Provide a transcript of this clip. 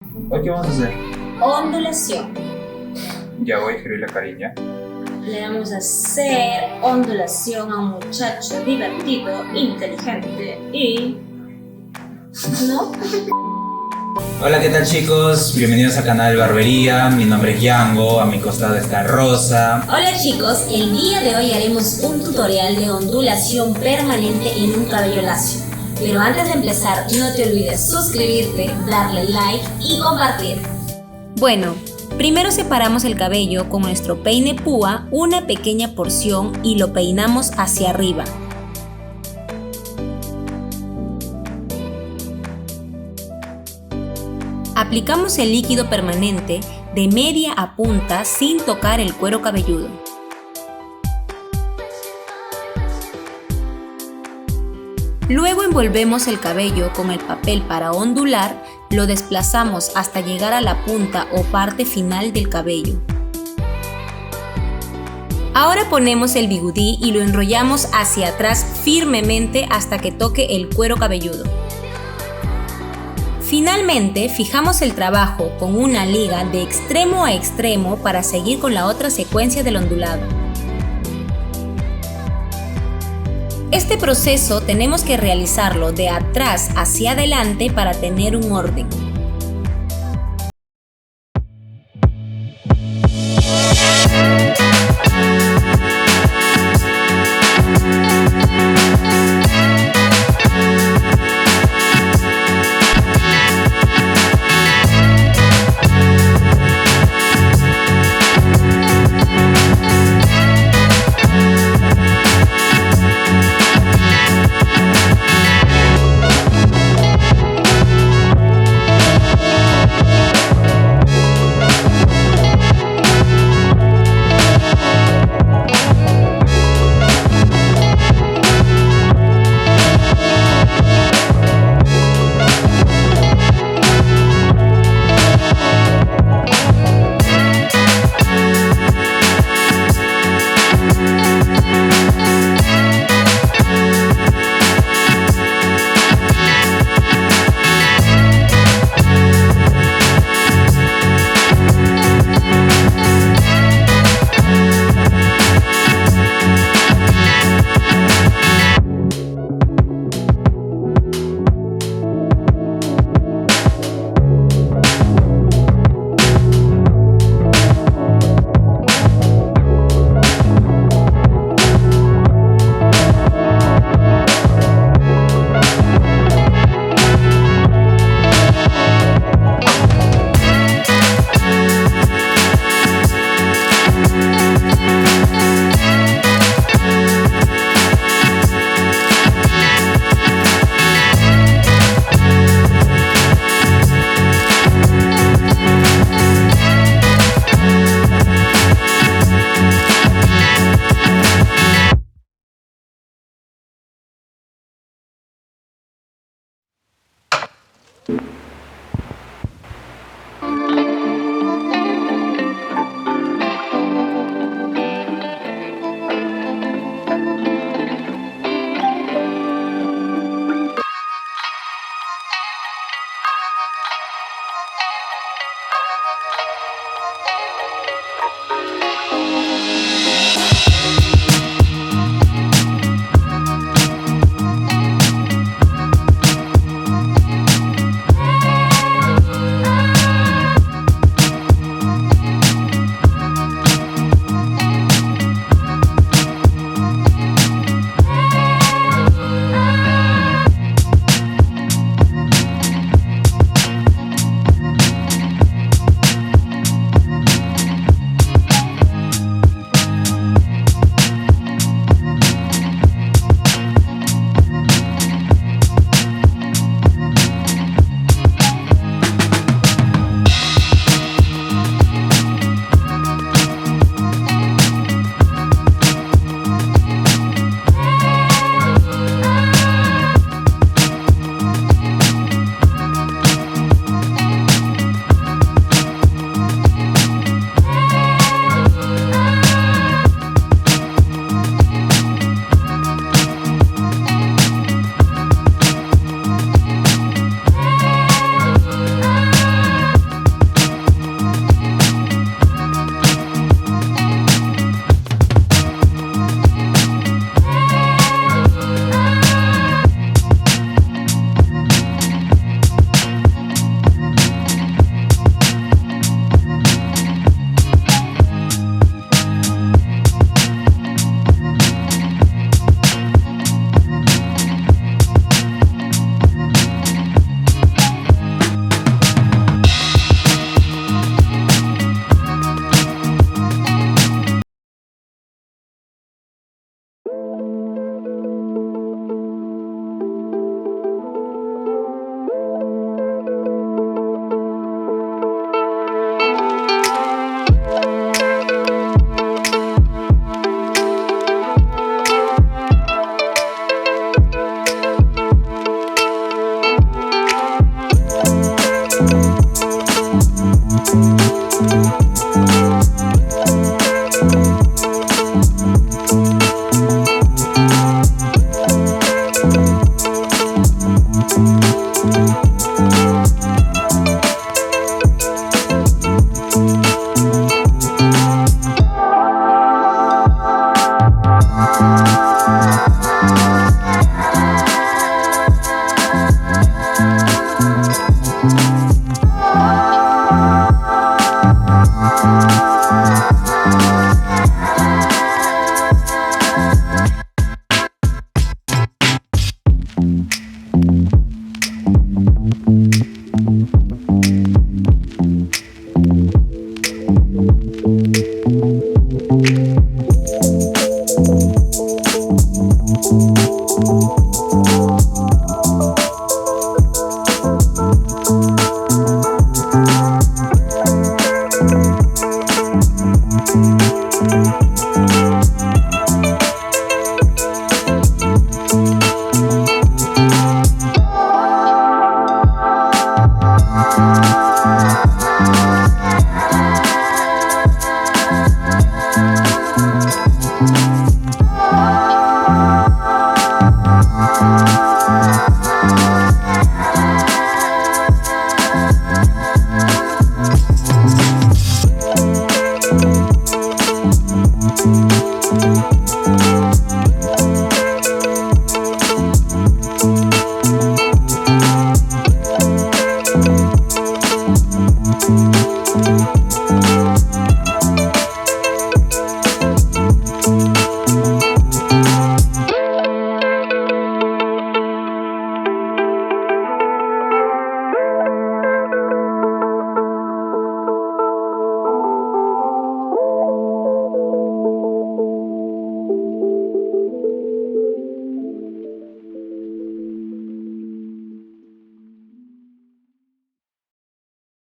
¿Hoy qué vamos a hacer? Ondulación. Ya voy a escribir la cariña. Le vamos a hacer ondulación a un muchacho divertido, inteligente y... ¿no? Hola, ¿qué tal, chicos? Bienvenidos a Canal Barbería. Mi nombre es Yango, a mi costado está Rosa. Hola chicos, el día de hoy haremos un tutorial de ondulación permanente en un cabello lacio. Pero antes de empezar, no te olvides suscribirte, darle like y compartir. Bueno, primero separamos el cabello con nuestro peine púa una pequeña porción y lo peinamos hacia arriba. Aplicamos el líquido permanente de media a punta sin tocar el cuero cabelludo. Luego envolvemos el cabello con el papel para ondular, lo desplazamos hasta llegar a la punta o parte final del cabello. Ahora ponemos el bigudí y lo enrollamos hacia atrás firmemente hasta que toque el cuero cabelludo. Finalmente, fijamos el trabajo con una liga de extremo a extremo para seguir con la otra secuencia del ondulado. Este proceso tenemos que realizarlo de atrás hacia adelante para tener un orden.